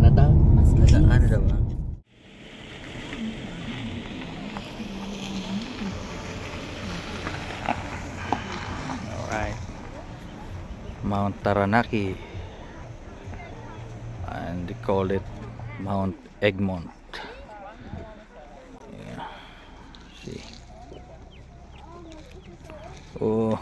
Canada. Canada ba? Alright. Mount Taranaki. And they call it Mount Egmont. Yeah. See. Oh.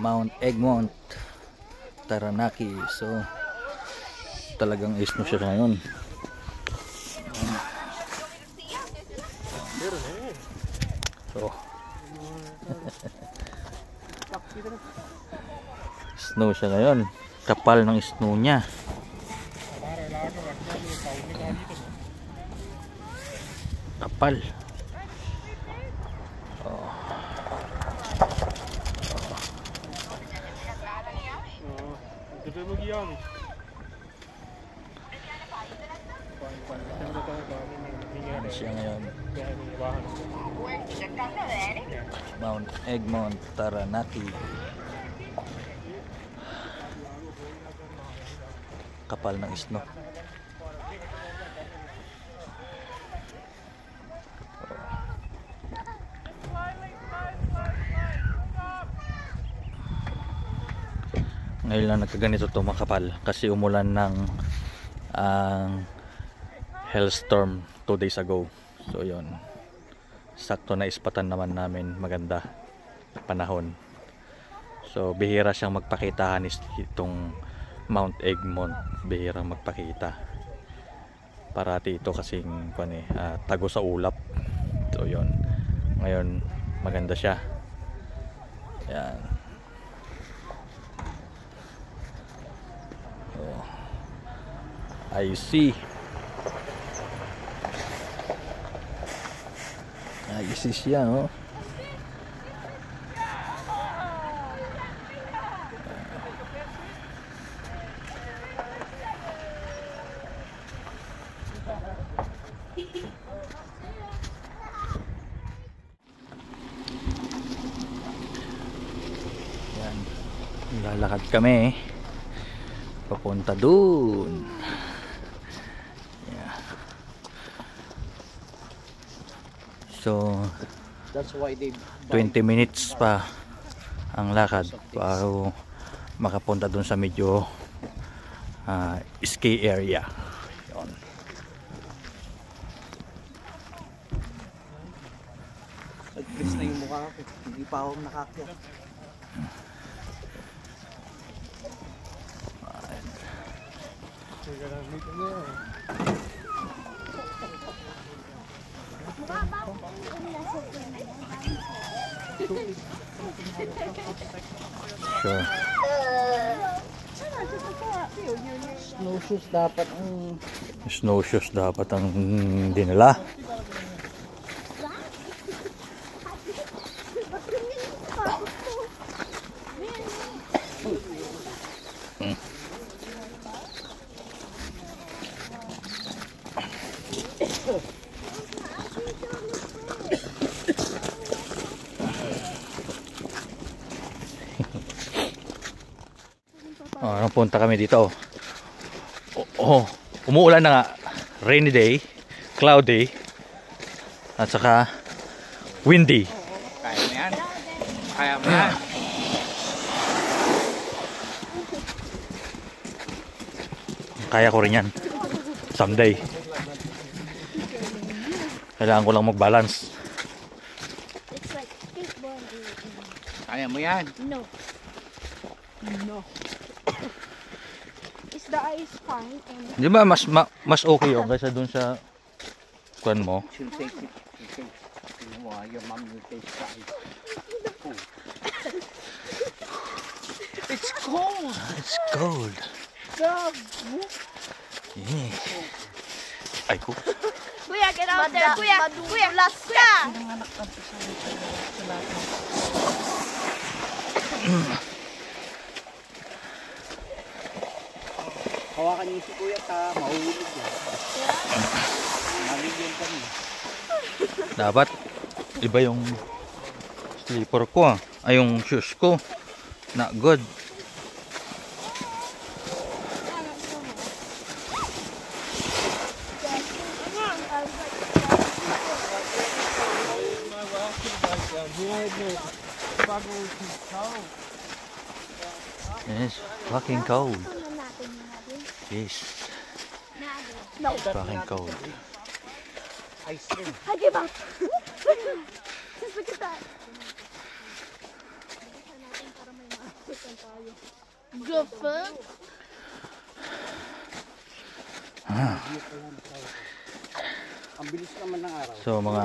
Mount Egmont, Taranaki. So talagang snow siya ngayon. So snow siya ngayon. Kapal ng snow niya. Kapal. Ano siya ngayon? Mount Egmont, Taranaki. Kapal ng snow. Ngayon lang nagkaganito to makapal kasi umulan ng hailstorm 2 days ago. So yun, sakto na ispatan naman namin maganda panahon. So bihira siyang magpakita itong Mount Egmont, bihirang magpakita. Parati ito kasing tago sa ulap. So yun, ngayon maganda siya. Yan. I see siya, oh. Yan, lalakad kami papunta dun. So That's why they 20 minutes pa ang lakad para makapunta dun sa medyo ski area. Yun. nag-press na yung mukha ko. Hindi pa ako nakakyat. Sure. Snowshoes dapat ang Snowshoes dapat ang dinala. Punta kami dito. Umuulan na nga. Rainy day, cloudy, at saka windy. Kaya mo yan. Kaya mo yan. Kaya ko rin yan. Someday. Kailangan ko lang mag-balance. It's like skateboarding. Kaya mo yan. No. No. Is the ice fine? And Di ba mas okay yun kaysa dun sa kuwan mo? She'll take it. She'll take it. Your mom will take the ice. It's cold. It's cold. Yeah. Ay ko. Kuya, get out there. Kuya, kuya, last ka. Hawakan niyo si kuya ta, mahulog yan. Maligyan kami. Dapat Iba yung slipper ko ah. Ay yung shoes ko. Not good. It's fucking cold. Yes. No. Fucking cold. Ice cream. I give up. Just look at that. Good food. Ang bilis naman ng araw. So mga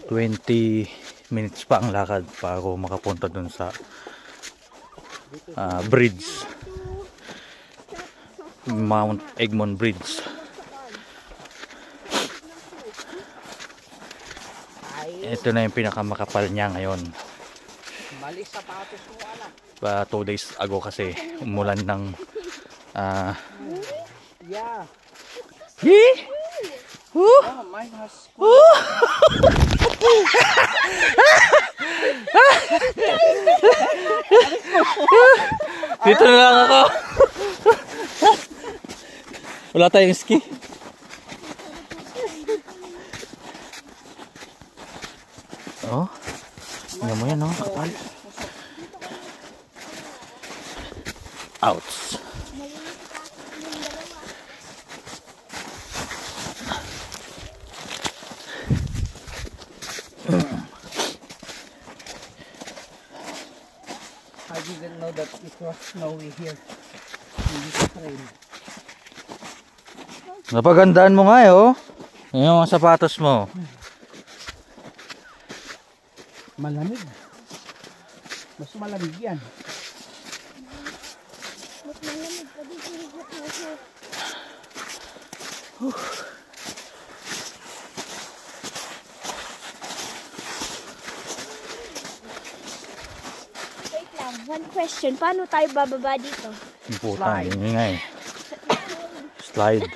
20 minutes pa ang lakad para ako makapunta dun sa bridge. Mount Egmont Bridge. Ito na yung pinakamakapal niya ngayon. Mali sapatos mo, anak. 2 days ago kasi umulan ng Yeah. Woo! Oh, mine has... Dito na lang ako. Wala tayong ski. Oh. Tingnan mo yan, oh. Kapal. Ouch. I didn't know that it was snowy here. Hindi sa train. Napagandaan mo nga eh, oh. Yan yung mga sapatos mo. Malamig. Mas malamig yan. Mas malamig pa dito. Wait lang, one question. Paano tayo bababa dito? Yung puta, yun nga eh. Slide.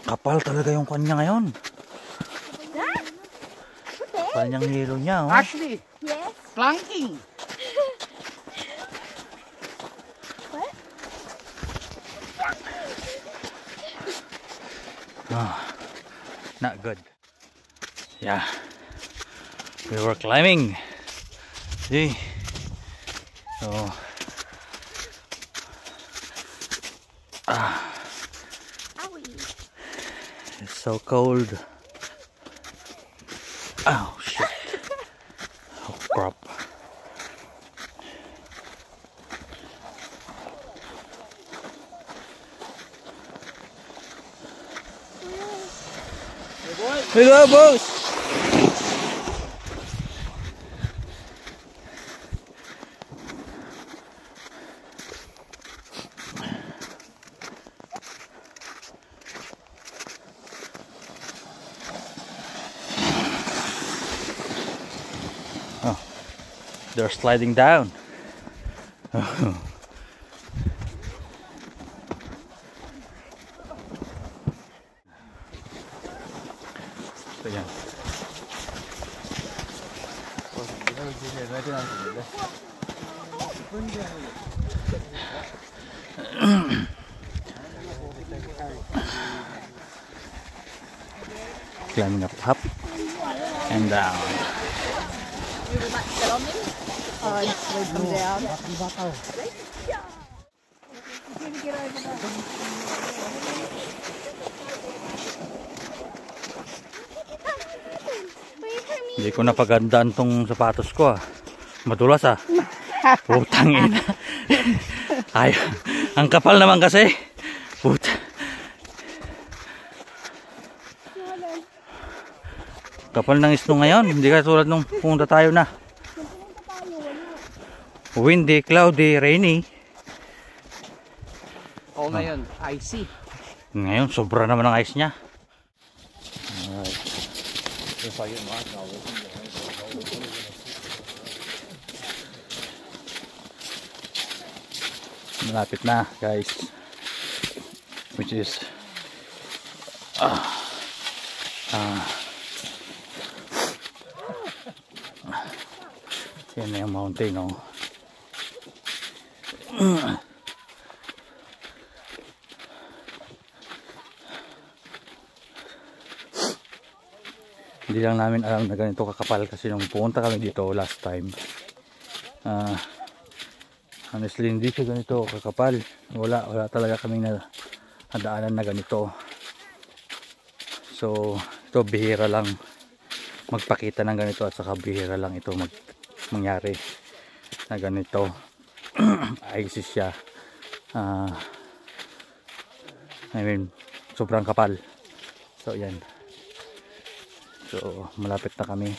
Kapal talaga yung kanya ngayon. Kapal niyang yelo niya, oh. Ashley, Yes? planking. What? Not good. Yeah. We were climbing. See? So Owie. it's so cold. Oh shit. Oh crap. Hello, boss. Oh, they're sliding down. So, yan. Climbing up and down. Hindi ko napagandaan tong sapatos ko ah. Madulas ah. Putang ina. Ay, ang kapal naman kasi. Puta. Kapal ng snow ngayon. Hindi ka tulad nung pumunta tayo na. Windy, cloudy, rainy. O ngayon, icy. Ngayon, sobra naman ang ice niya. Alright. Malapit na, guys. which is yan na yung mountain, oh. Hindi lang namin alam na ganito kakapal kasi nung pumunta kami dito last time, honestly hindi siya ganito kakapal. Wala talaga kami nadaanan na ganito. So ito bihira lang magpakita ng ganito, at saka bihira lang ito mangyari na ganito. Ayos siya. I mean sobrang kapal. So yan. So malapit na kami.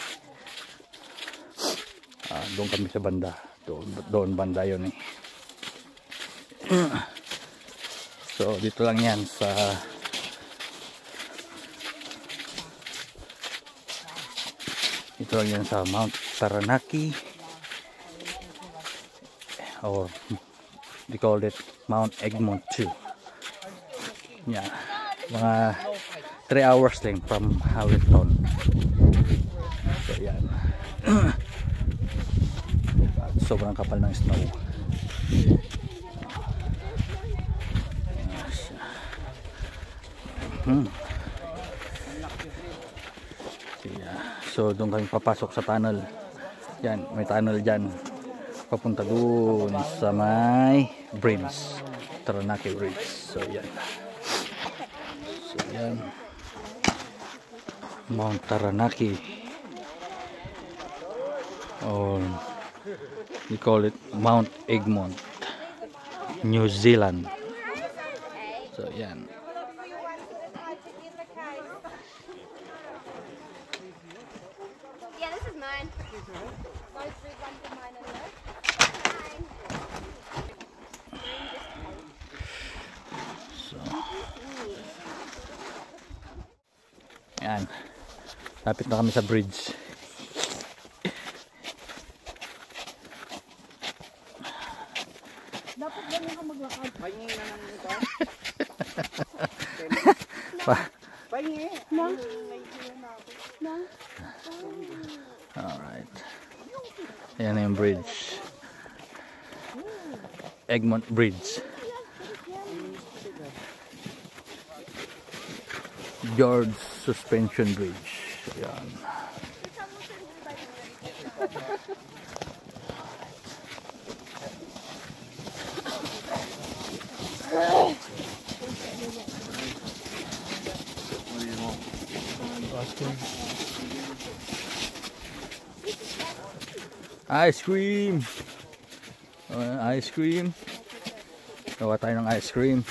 Doon kami sa banda. Doon banda yun, eh. So dito lang yan sa Mount Taranaki, or they called it Mount Egmont 2. Yeah, mga 3 hours lang from Hamilton. So yan. Sobrang kapal ng snow. So doon kami papasok sa tunnel. Yan, may tunnel dyan papunta doon sa may bridge, Taranaki Bridge. So yan. Mount Taranaki, or we call it Mount Egmont, New Zealand. So yan. Yeah, this is mine. Those three ones are mine and yours. Yan. Lapit na kami sa bridge. Dapat ganun ka maglakad. Pahingi na lang ito. Pahingi. No. Alright. Ayan na yung bridge. Egmont Bridge. George Suspension Bridge. Ayan. Ice cream. Ice cream. Gawa tayo ng ice cream.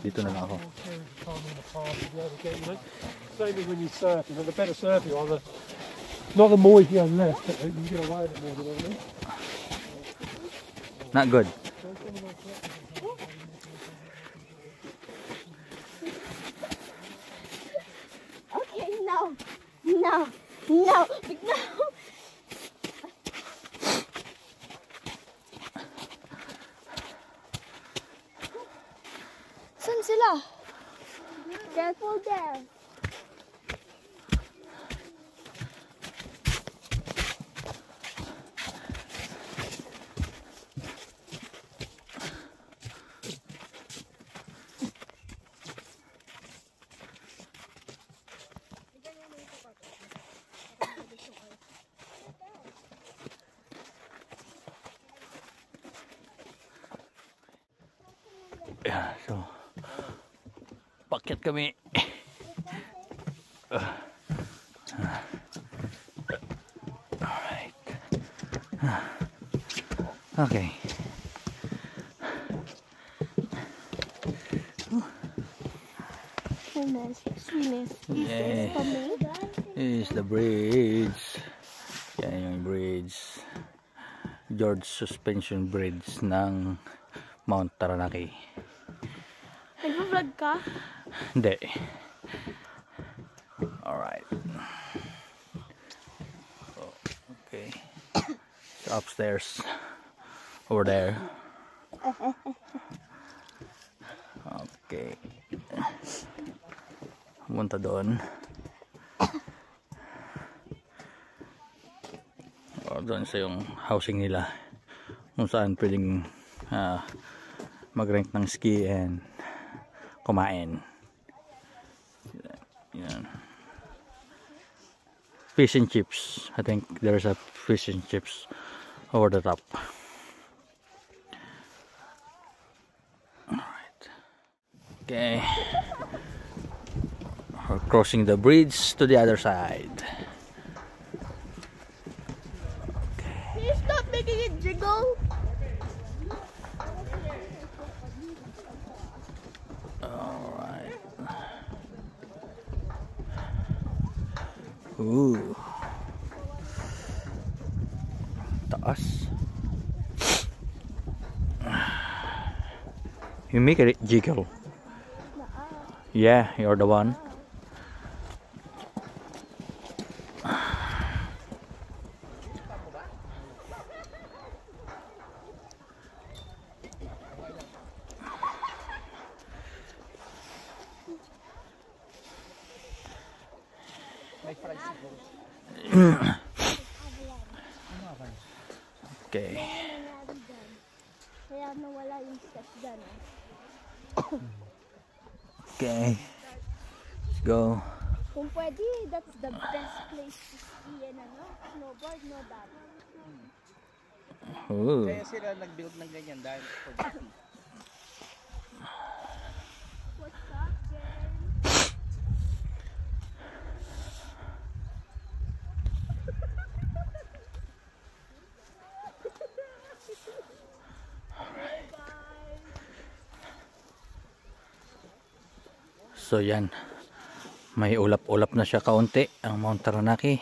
Dito na lang ako. Same as when you surf, you know, the better surf you are, not the more you go left, but you can get away with it more, you know what I mean? Not good. Okay, no. Saan sila? Careful there. Yeah, so pakyat kami. Alright. Okay. Sweetness. Yeah. For me. This is the bridge. Yan yung bridge. George Suspension Bridge ng Mount Taranaki. Nag-vlog ka? Hindi. Alright. Okay. So upstairs. Over there. Okay. Pumunta doon. O, doon sa yung housing nila. Kung saan pwedeng mag-rent ng ski and kumain. Yan. Fish and chips. I think there's a fish and chips over the top. Alright. Okay. We're crossing the bridge to the other side. Can you stop making it jiggle? Alright. Ooh. Taas. You make it jiggle. Yeah, you're the one. Okay. Kaya nawala yung step dyan. Okay. Let's go. Kung pwede, that's the best place to ski and snowboard, no dad. Ooh. Kaya sila nag-build ng ganyan dahil for ski. What's up, Jen? So yan, may ulap-ulap na siya kaunti ang Mount Taranaki.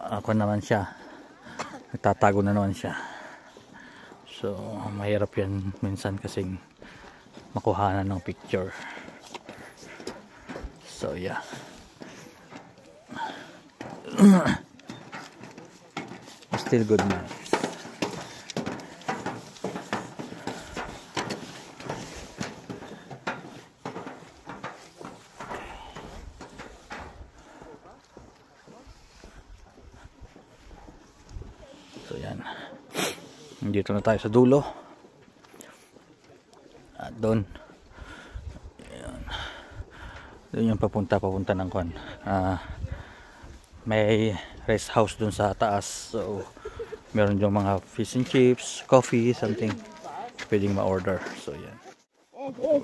Ako naman siya, nagtatago na naman siya. So mahirap yan minsan kasing makuhanan ng picture. So yeah. Still good man. So yan. Dito na tayo sa dulo. At doon. Ayan. Doon yung papunta ng kwan. May rest house doon sa taas. So meron yung mga fish and chips, coffee, something pwedeng ma-order. So yan.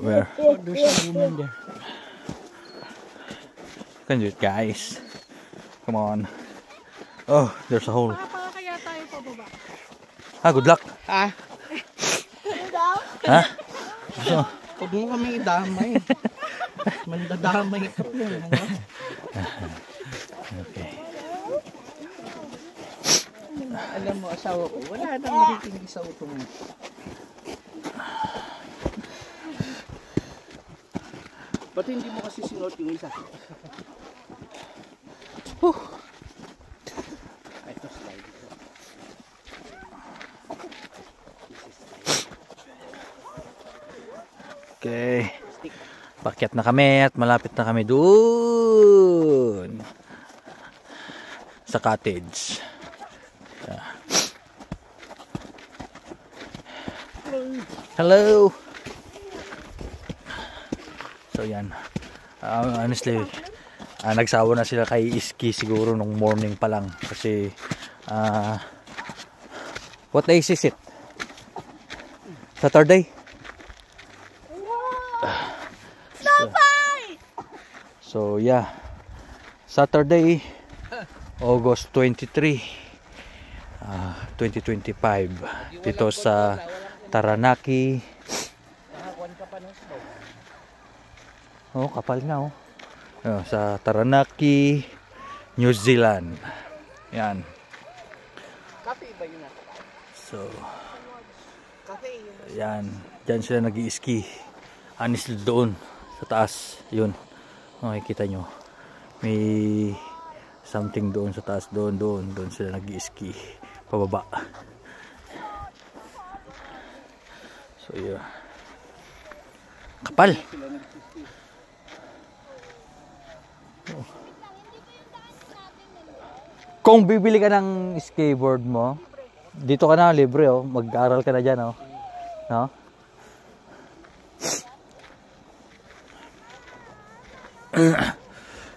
Where? Oh, there's a woman there. You can do it, guys. Come on. Oh, there's a hole. Kaya tayo pababa. Good luck. Ah, Ha? So, huwag mo kami idamay. Mandadamay ka po. okay. Alam mo, asawa ko, wala nang nakikinig sa uto mo. Ba't hindi mo kasi sinuot yung isa? Ay, ito slide. Okay. Pakyat na kami at malapit na kami doon sa cottage. Hello. So yan. Honestly, nagsawa na sila kay ski siguro nung morning pa lang kasi what day is it? Saturday? So yeah, Saturday, August 23, 2025 dito sa Taranaki. Oh, kapal nga oh. Sa Taranaki, New Zealand. Yan. Cafe ba yun? So, Cafe yun. yan. Diyan sila nag-i-ski. Honestly doon sa taas. Yun. Makikita nyo. May something doon sa taas, doon sila nag-i-ski pababa. So yeah, kapal. Oh. Kung bibili ka ng skateboard mo, dito ka na, libre oh, mag-aral ka na dyan oh, no?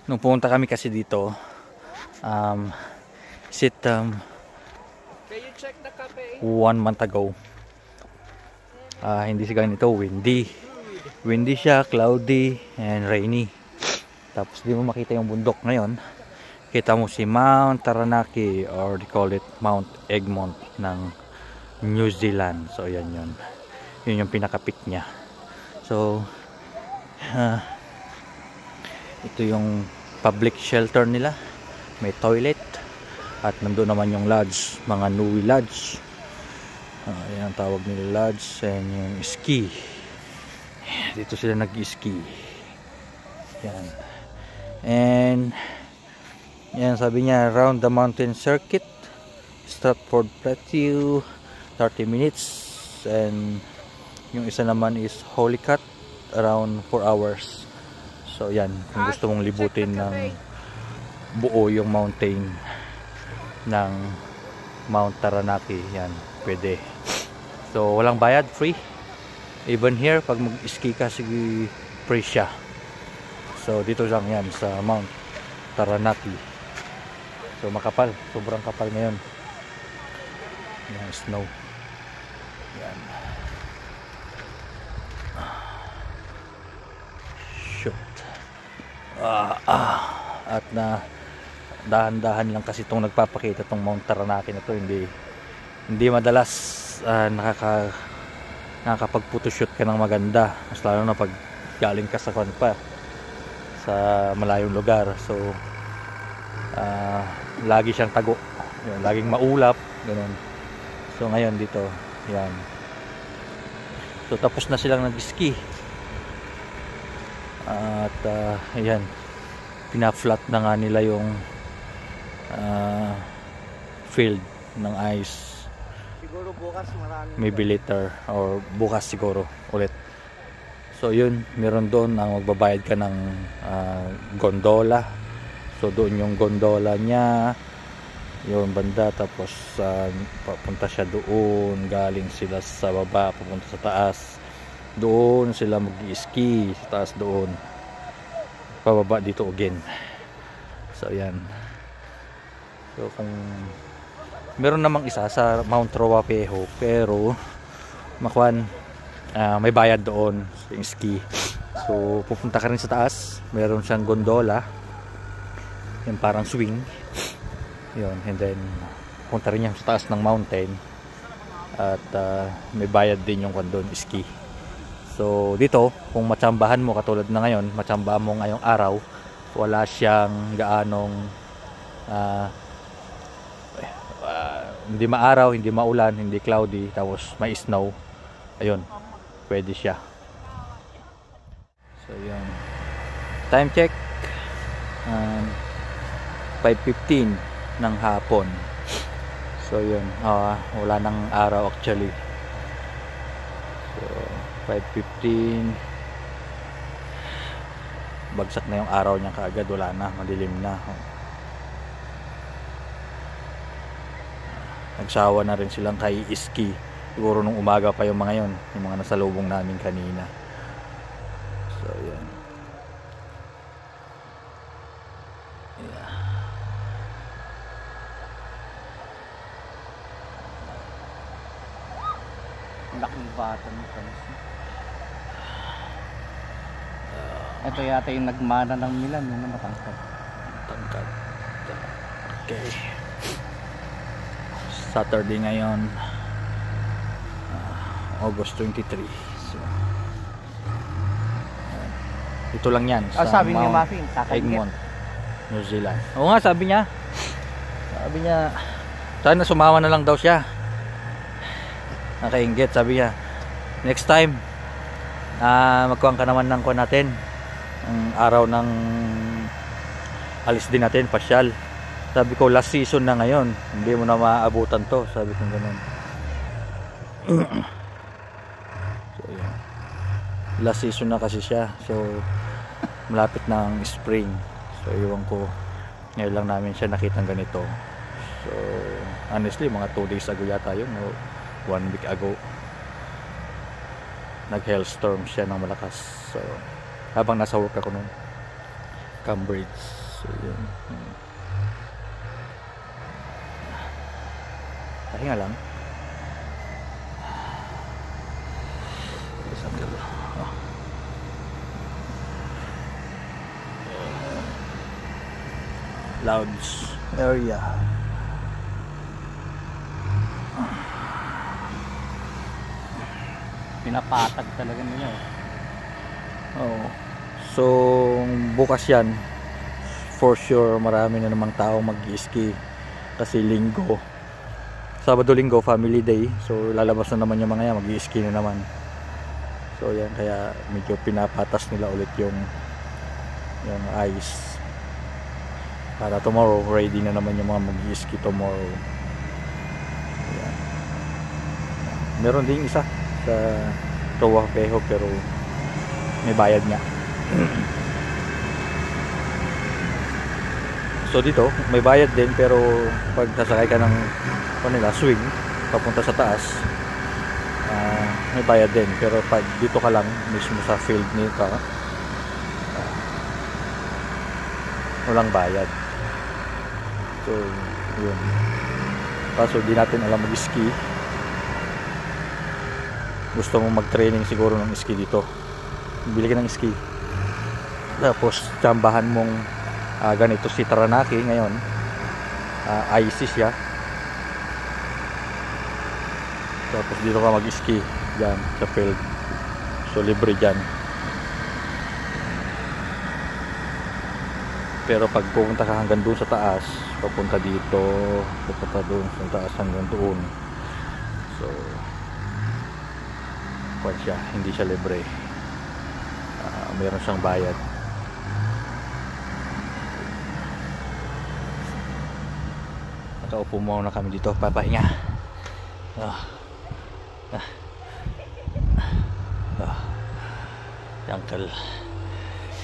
Nung pumunta kami kasi dito, 1 month ago, hindi siya ganito, windy siya, cloudy and rainy. Tapos di mo makita yung bundok. Ngayon kita mo si Mount Taranaki, or they call it Mount Egmont ng New Zealand. So yan yun yung pinaka-peak niya. So ito yung public shelter nila, may toilet, at nandoon naman yung lodge, mga Nui Lodge. Yan ang tawag nila, lodge. And yung ski, dito sila nag-ski. Yan. And yan, sabi niya, around the mountain circuit, Stratford Plateau, 30 minutes. And yung isa naman is Holycut, around 4 hours. So yan, kung gusto mong libutin ng buo yung mountain ng Mount Taranaki, yan, pwede. So walang bayad, free. Even here, pag mag-ski ka, sige, free siya. So dito lang yan sa Mount Taranaki. So makapal, sobrang kapal ngayon. Yan, snow. Yan. Shoot. At na dahan-dahan lang kasi itong nagpapakita itong Mount Taranaki na to. Hindi madalas nakakapag-photoshoot ka ng maganda, mas lalo na pag galing ka sa malayong lugar. So lagi siyang tago, yun, laging maulap, ganun. So ngayon dito, yan. So tapos na silang nag-ski. At ayan, pina-flat na nga nila yung field ng ice. Siguro bukas marami. Maybe later or bukas siguro ulit. So yun, meron doon ang magbabayad ka ng gondola. So doon yung gondola niya, yung banda, tapos papunta siya doon, galing sila sa baba papunta sa taas. Doon sila mag-ski sa taas, doon pababa dito again. So yan. So kung meron namang isa sa Mount Ruapehu, pero may bayad doon yung ski. So pupunta ka rin sa taas, meron siyang gondola, yung parang swing yun, and then punta rin yan sa taas ng mountain, at may bayad din yung doon, ski. So dito, kung matsambahan mo, katulad na ngayon, matsambahan mo ngayong araw, wala siyang gaanong hindi maaraw, hindi maulan, hindi cloudy, tapos may snow, ayun, pwede siya. So yun, time check, 5:15 ng hapon. So yun, wala nang araw actually. So 5:15, bagsak na yung araw niya kaagad, wala na, madilim na. Nagsawa na rin silang kay ski. Siguro nung umaga pa yung mga yun, yung mga nasalubong namin kanina. So yun. Laking bata mo. Ito yata yung nagmana ng Milan, yung matangkad. Tangkad. Okay. Saturday ngayon, August 23. So, ito lang yan sa sabi ni Mount Muffin, Egmont, New Zealand. Oo nga, sabi niya sana sumama na lang daw siya. Nakainggit, sabi niya next time magkuhan ka naman ng kuhan natin, ang araw ng alis din natin, pasyal. Sabi ko last season na ngayon, hindi mo na maaabutan to, sabi ko ganun. So yun, last season na kasi siya, so malapit na ang spring. So iwan ko, ngayon lang namin siya nakitang ganito. So honestly mga 2 days ago yata yun, o 1 week ago, nag hailstorm siya ng malakas. So habang nasa work ako nun, Cambridge. So yun, pahinga lang. Lounge area. Pinapatag talaga nila. Oh. So bukas yan, for sure marami na namang tao mag-ski kasi linggo, Sabado linggo family day, so lalabas na naman yung mga yan, mag-ski na naman. So yan, kaya medyo pinapatas nila ulit yung ice para tomorrow ready na naman yung mga mag-ski tomorrow. Yan. Meron din isa sa Tuapeho pero may bayad nga. So dito may bayad din, pero pag sasakay ka ng swing papunta sa taas, may bayad din, pero pag dito ka lang mismo sa field nito, walang bayad. So yun, kaso di natin alam mag-ski. Gusto mong mag-training siguro ng ski dito, bili ka ng ski, tapos tsambahan mong ganito si Taranaki ngayon, icy siya, tapos dito ka mag-ski dyan sa field, so libre dyan. Pero pag pupunta ka hanggang doon sa taas, papunta dito, papunta doon sa taas hanggang doon, so kwan siya, hindi siya libre, meron siyang bayad. Nakaupo muna kami dito, papahinga. Uncle,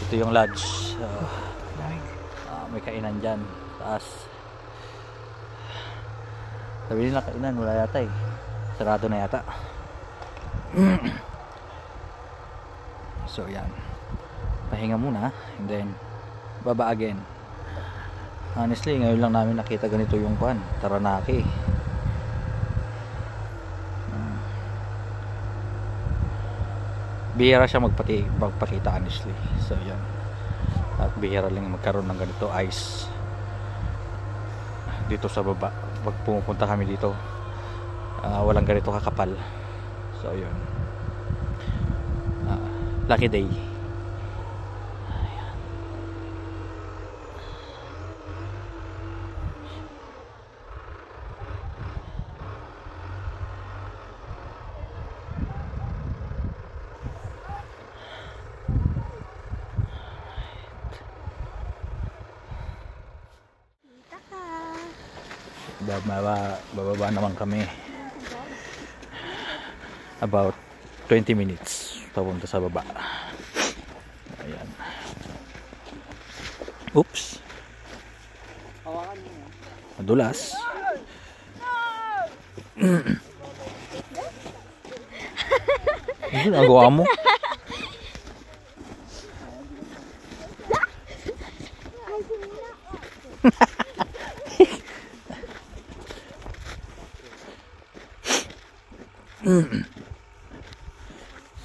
ito yung lodge. May kainan dyan taas. Sabi nila kainan, wala yata eh, sarado na yata. So yan, pahinga muna and then baba again. Honestly ngayon lang namin nakita ganito yung Taranaki. Bihira siya magpakita honestly. So yan, at bihira lang magkaroon ng ganito ice dito sa baba. Pag pumupunta kami dito, walang ganito kakapal. So yun, lucky day. Bababa naman kami, about 20 minutes papunta sa baba. Ayan. Oops, madulas. Ano nagawa mo?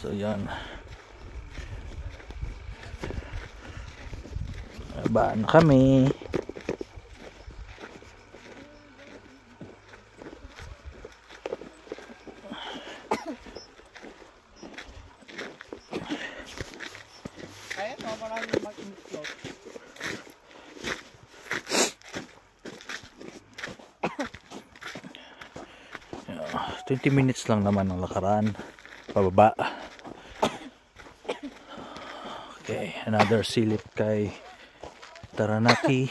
So yan, babaan na kami. Ayan, maraming mag-infloat. 20 minutes lang naman ang lakaran pababa. Okay, another silip kay Taranaki.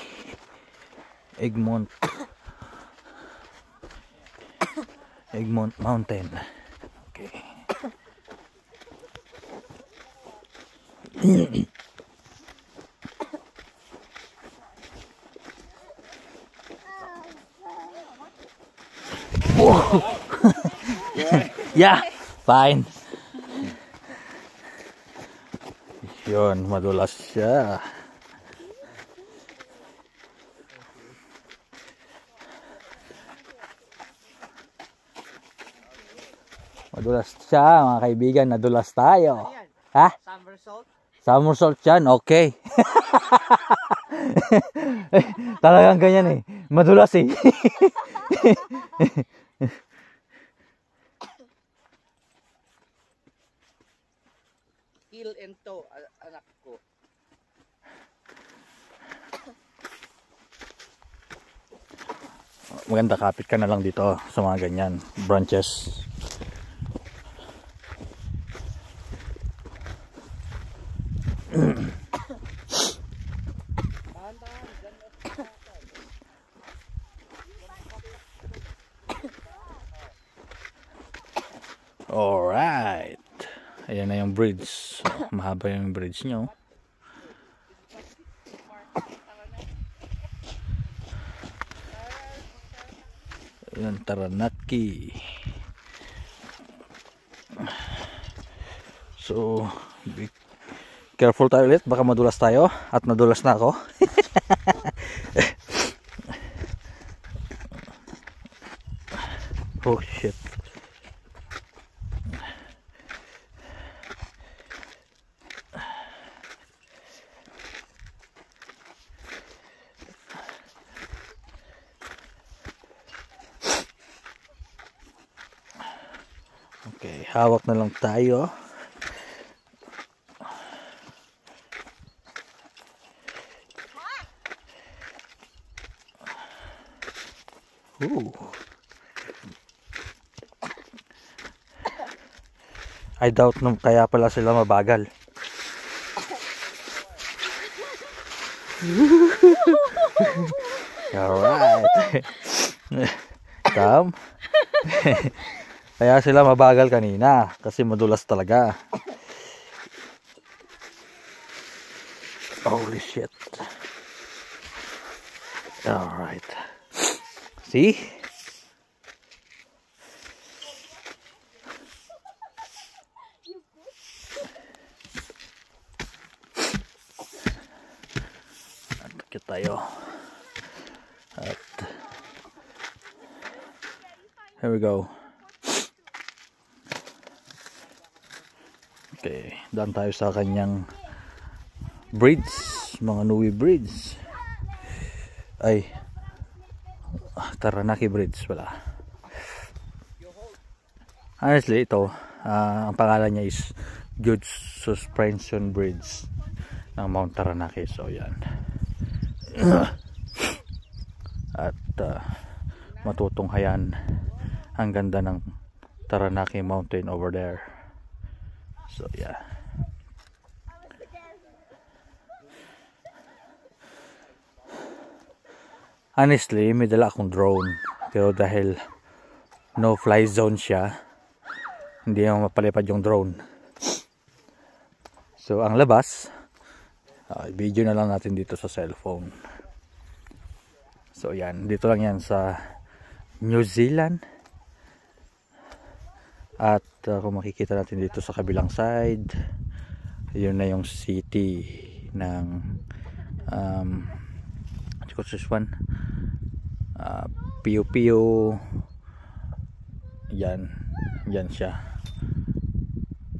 Egmont Mountain. Okay. Yeah, fine. Yun, madulas siya. Madulas siya, mga kaibigan. Nadulas tayo. Ha? Somersault. Somersault yan, okay. Talagang ganyan eh. Madulas eh. Heel and toe, anak ko. Maganda, kapit ka na lang dito sa mga ganyan branches. Alright, ayan na yung bridge. Mahaba yung bridge nyo. Ayan, Taranaki. So be careful tayo ulit, baka madulas tayo. At nadulas na ako. Oh shit. Okay, hawak na lang tayo. I doubt nung kaya pala sila mabagal. Alright. Come. Kaya sila mabagal kanina kasi madulas talaga. Holy shit. Alright. See? Akit tayo. At here we go. Okay, daan tayo sa kanyang bridge, mga Nui Bridge. Ay, Taranaki Bridge pala. Honestly, ito, ang pangalan niya is Good Suspension Bridge ng Mount Taranaki. So, yan. At matutunghayan ang ganda ng Taranaki Mountain over there. So, yeah. Honestly, may dala akong drone. Pero dahil no fly zone siya, hindi naman mapalipad yung drone. So, ang labas, video na lang natin dito sa cellphone. So, yan. Dito lang yan sa New Zealand. At kung makikita natin dito sa kabilang side, yun na yung city ng what's this one? Piu Piu. Yan siya.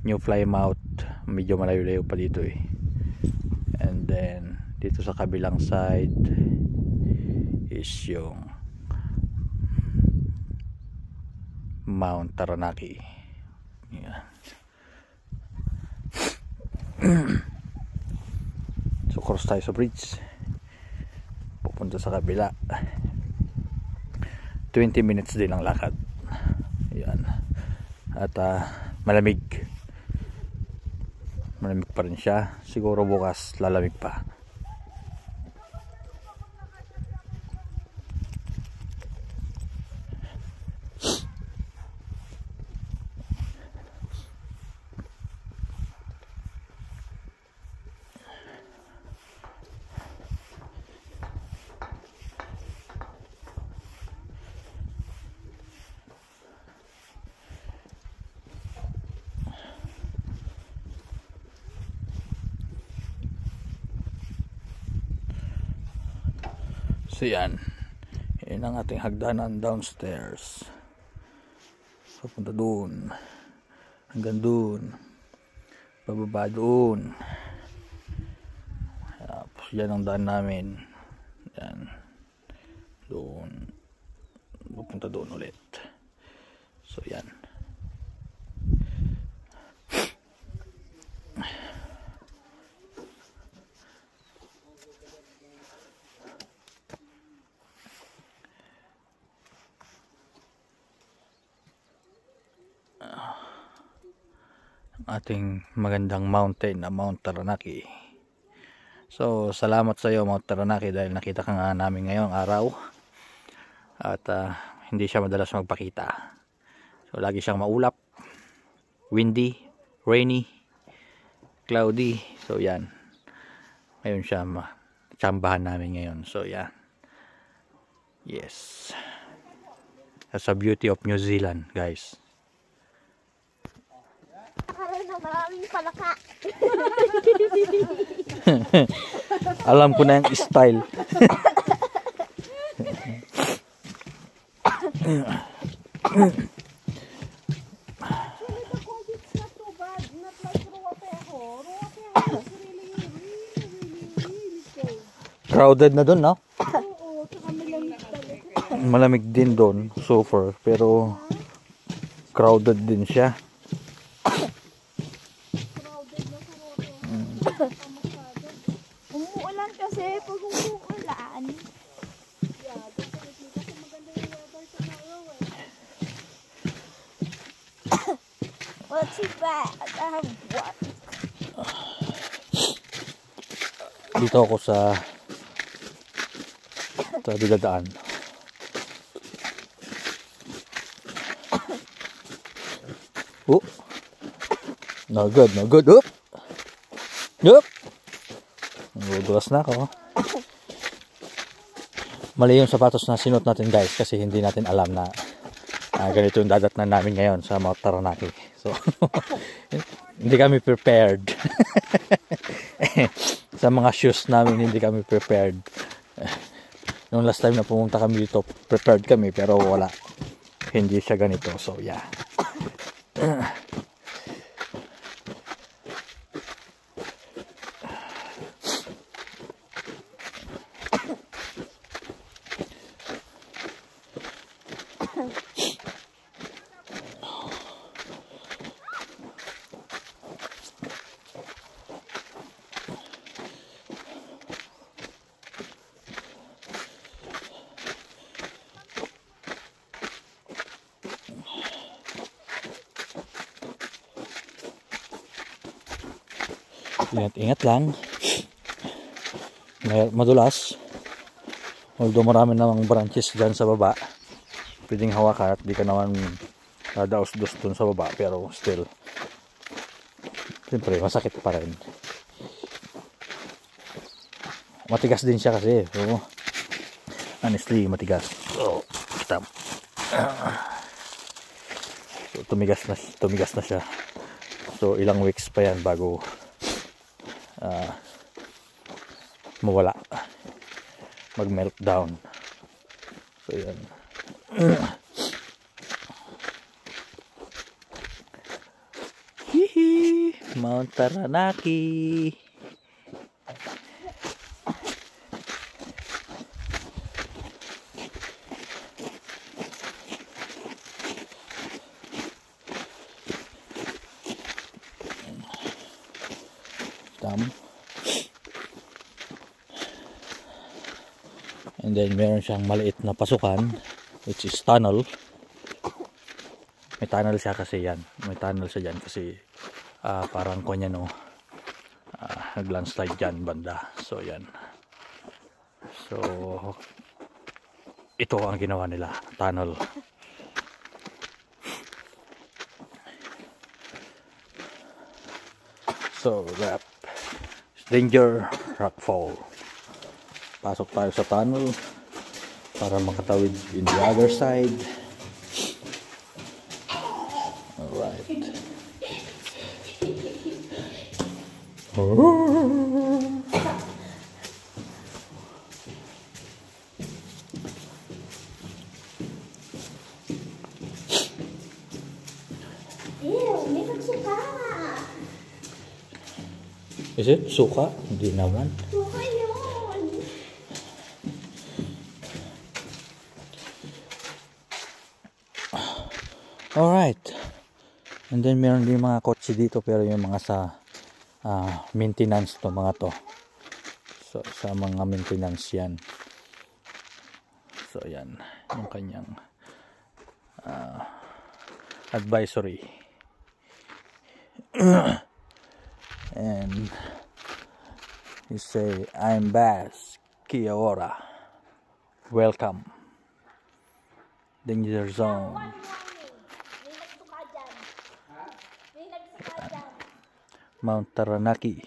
New Plymouth, medyo malayo-layo pa dito eh. And then dito sa kabilang side is yung Mount Taranaki. Yan. So cross tayo sa bridge, pupunta sa kabila. 20 minutes din ang lakad. Yan. At malamig pa rin siya. Siguro bukas lalamig pa. So yan. Yan ang ating hagdanan downstairs. Papunta doon. Hanggang doon. Pababa doon. Tapos yan ang daan namin. Yan. Doon. Pupunta doon ulit. So yan. Ating magandang mountain na Mount Taranaki. So salamat sa iyo Mount Taranaki dahil nakita ka nga namin ngayong araw at hindi siya madalas magpakita. So lagi siyang maulap, windy, rainy, cloudy. So yan, ngayon siya tsambahan namin ngayon. So yan, yes, that's a beauty of New Zealand, guys. Karoon ng maraming palaka. Alam ko na yung style. Crowded na doon, no? Oo, saka malamig talaga. Malamig din doon, so far, pero crowded din siya. Umuulan kasi pag umuulan. What's bad? What? Dito ako sa biladaan. Oh. No good, no good. Oop. Oop. Nagudulas na ako. Mali yung sapatos na sinuot natin, guys, kasi hindi natin alam na ganito yung dadatnan namin ngayon sa Mount Taranaki. So hindi kami prepared. Sa mga shoes namin hindi kami prepared. Nung last time na pumunta kami dito, prepared kami, pero wala. Hindi siya ganito. So yeah. Ingat lang, madulas, although marami namang branches dyan sa baba, pwedeng hawakan at di ka naman dadaos-dos dun sa baba, pero still siyempre masakit pa rin. Matigas din siya kasi, so honestly matigas. So kita, so tumigas na siya. So ilang weeks pa yan bago mawala, mag-meltdown. So yan. Hihi, Mount Taranaki. And then meron siyang maliit na pasukan, which is tunnel. May tunnel siya kasi yan. May tunnel siya dyan kasi parang kanya no, nag-landslide dyan banda. So yan. So ito ang ginawa nila, tunnel. So that danger rockfall. Pasok tayo sa tunnel para makatawid in the other side. Alright. Is it suka? Hindi naman. Suka yun. Alright. And then meron din mga kotse dito pero yung mga sa maintenance to mga to. So sa mga maintenance yan. So yan. Yung kanyang advisory. And you say, I'm Bas, Kia ora. Welcome. Danger zone. May nagsuka dyan. May nagsuka dyan. Mount Taranaki.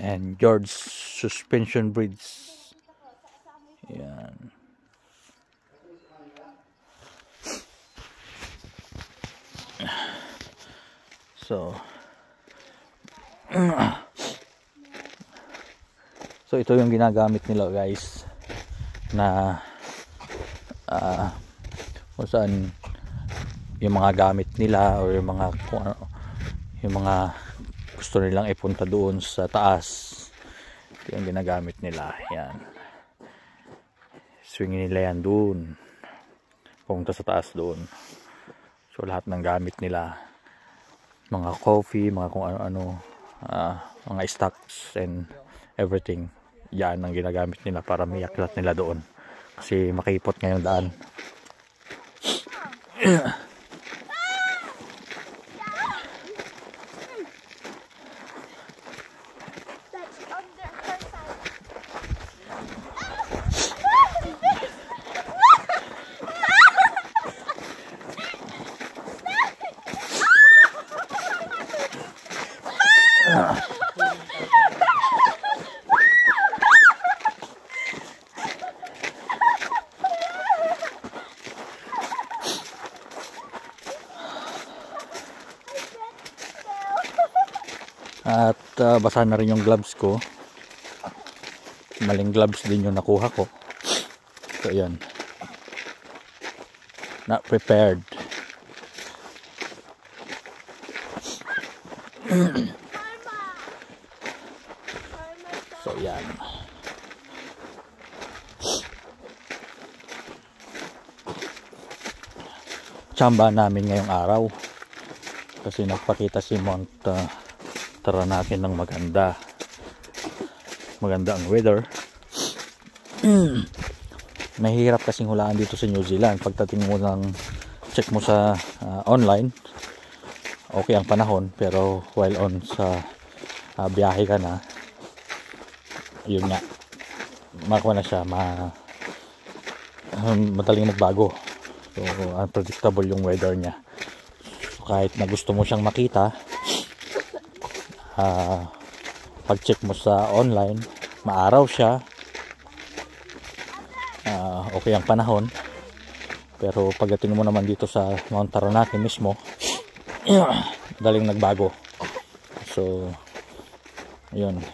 And George Suspension Bridge. Yan. So ito yung ginagamit nila guys na kung saan yung mga gamit nila o yung mga yung mga gusto nilang ipunta doon sa taas. Ito yung ginagamit nila. Yan. Swing nila yan doon. Pumunta sa taas doon. So lahat ng gamit nila, mga coffee, mga kung ano-ano, mga stocks and everything, yan ang ginagamit nila para may aklat nila doon kasi makipot ngayong daan. That's on their first side. At basa na rin yung gloves ko. Maling gloves din yung nakuha ko. So yan. Not prepared. So yan. Tsamba namin ngayong araw. Kasi nagpakita si Mount Taranaki ng maganda ang weather. Mahirap kasing hulaan dito sa New Zealand. Pagdating mo ng check mo sa online, okay ang panahon, pero while on sa biyahe ka na, yun nga, makuha na siya, madaling magbago. So unpredictable yung weather niya. So, kahit na gusto mo siyang makita, pag check mo sa online, maaraw siya, okay ang panahon, pero pagdating mo naman dito sa Mount Taranaki mismo, daling nagbago. So yun,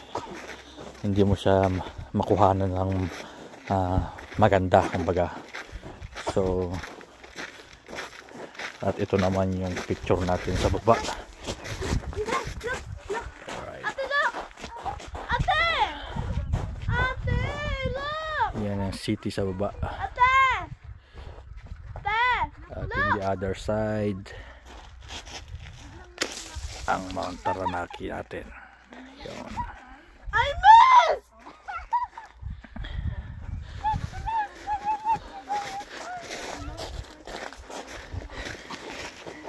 hindi mo siya makuhanan ng maganda kumbaga. So at ito naman yung picture natin sa baba. Yan ang city sa baba. At in the other side, ang Mount Taranaki natin. Yun. I missed!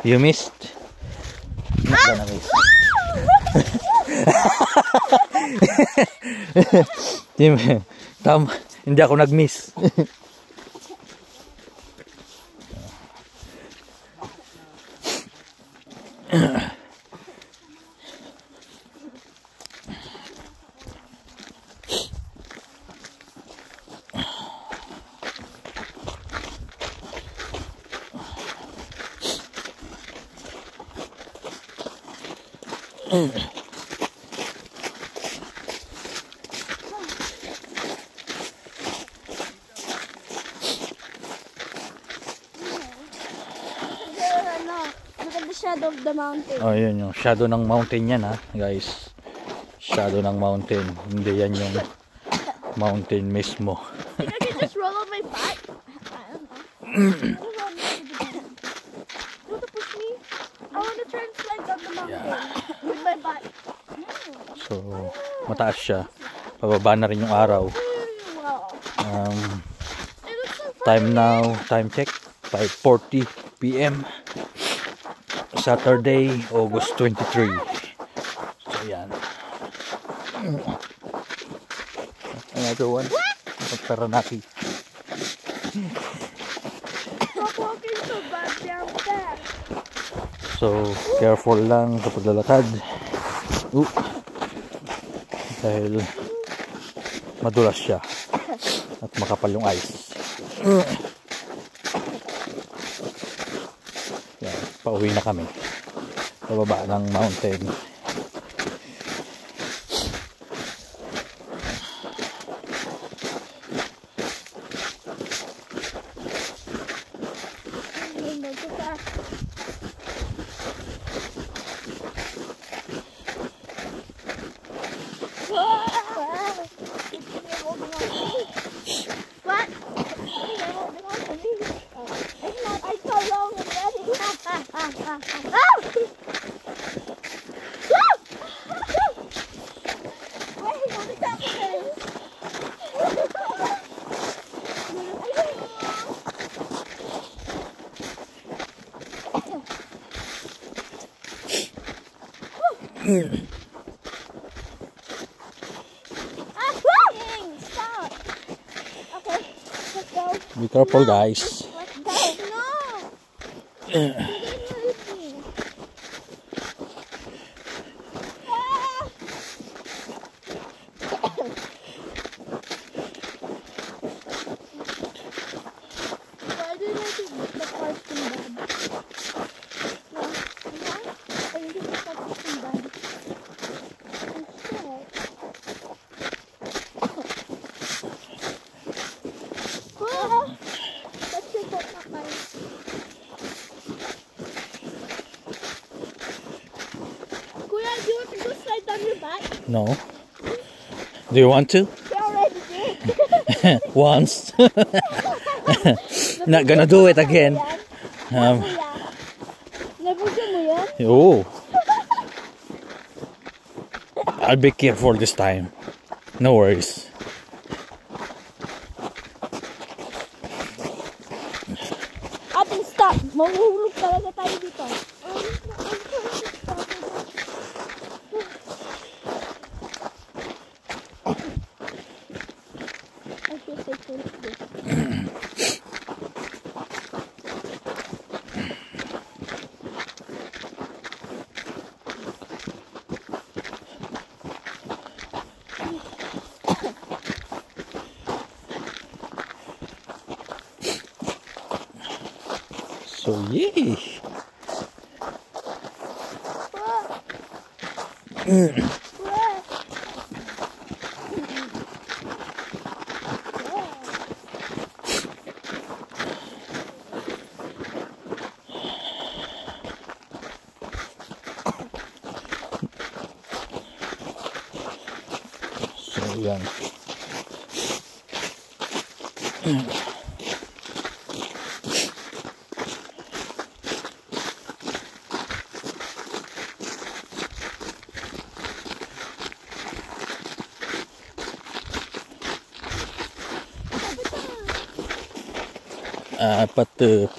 You missed? Not gonna miss. Tama. Hindi ako nag-miss. shadow of the mountain. Oh, yun yung shadow ng mountain yan ha, guys. Shadow ng mountain. Hindi yan yung mountain mismo. I can just roll on my butt. I don't know. You want to push me? I want to turn slide down the mountain with my butt. So, mataas siya. Pababa na rin yung araw. Wow. It looks so fun. Time now, time check, 5:40 p.m. Saturday, August 23. So, yan. Another one. Pagparanaki. Stop walking so bad down there. So, careful lang sa paglalakad. Dahil madulas siya at makapal yung ice. Yan, pauwi na kami. Pababa ng mountain. What? It's not. I so long already. Wait, what's happening? Stop. Okay, let's go. Be careful, guys. Let's go. No. You didn't leave me. Ah. Why did I think the car's too bad? No. I think the car's too bad. That's your boat, not mine. Kuya, do you want to go slide down your back? No. Do you want to? You already did. Once. Not gonna do it again. Kuya, nabudyo mo yan? Oh. I'll be careful this time. No worries. Ating stop. Mahuhulog talaga tayo dito. I feel so close. So, yay. So, yan. Patu.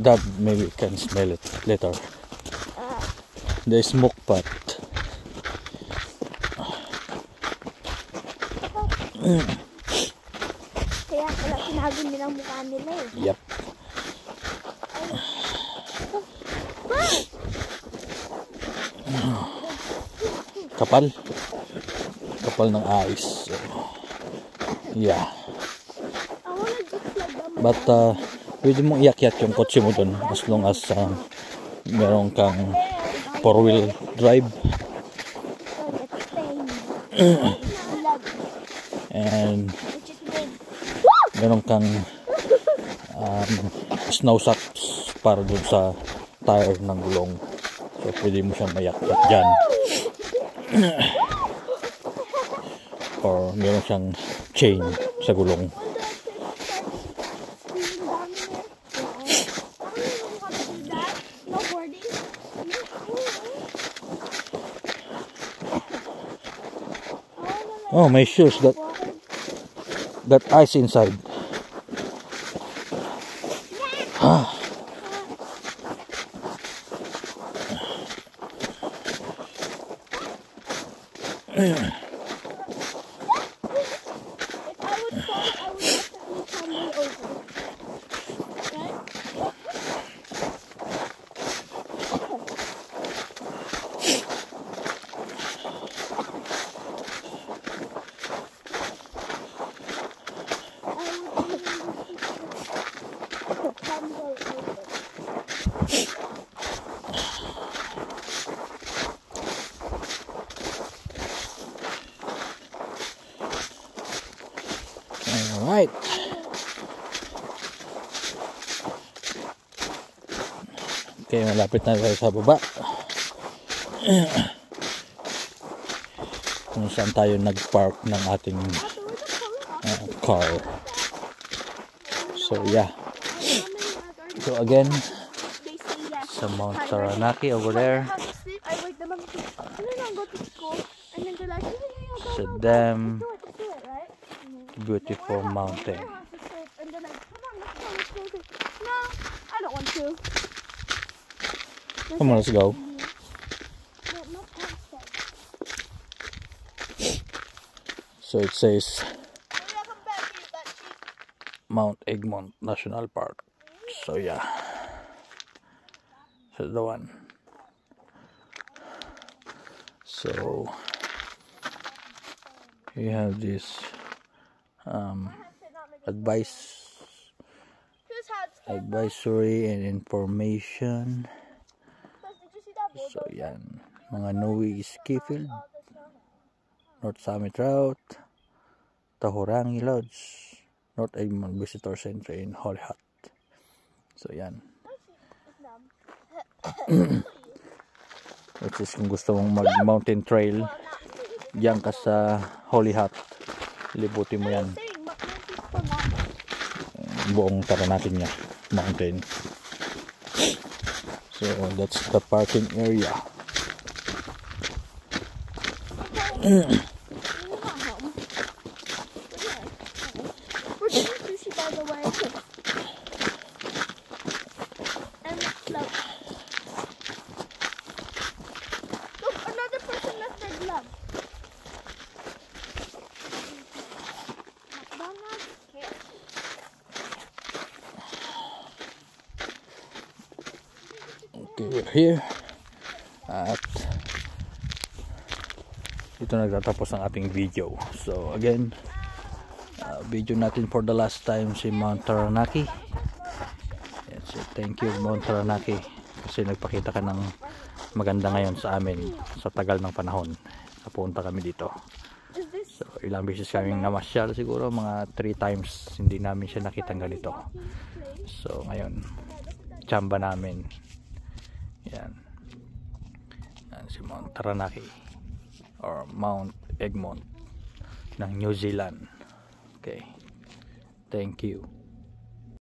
That maybe can smell it later. The smoke pot. Kaya pala sinabi nilang mukha nila eh. Yep. Kapal. kapal ng ice. So, yeah. I wanna just like them. But pwede mong iakyat yung kotse mo dun as long as meron kang 4-wheel drive. And meron kang snow socks para dun sa tire ng gulong. So pwede mo siyang mayakyat dyan. Or meron siyang chain sa gulong. Oh, my shoes got ice inside. Ah. Alright. Okay, malapit na tayo sa baba. Kung saan tayo nag-park ng ating car. So yeah. So again, sa Mount Taranaki over there. It's a damn beautiful mountain. No, I don't want to. Come on, let's go. So it says Mount Egmont National Park. So yeah, that's the one. So you have this advisory and information. So yan, mga Noe ski field, North Summit Route, Tahurangi Lodge, North Egmont Visitor Center in Holy Hut. So yan. Which is kung gusto mong mag mountain trail, diyan ka sa Holy Hut, libutin mo yan. Buong Taranaki niya mountain. So that's the parking area. We're getting sushi, by the way. And look, another person left their glove. Okay, we're here at dito nagtatapos ang ating video. So again, video natin for the last time si Mount Taranaki. Yes, so thank you Mount Taranaki kasi nagpakita ka ng maganda ngayon sa amin sa tagal ng panahon. Napunta kami dito. So ilang beses kaming namasyal, siguro mga 3 times hindi namin siya nakitang ganito. So ngayon, tsamba namin. Yan. Yan si Mount Taranaki or Mount Egmont ng New Zealand. Okay. Thank you.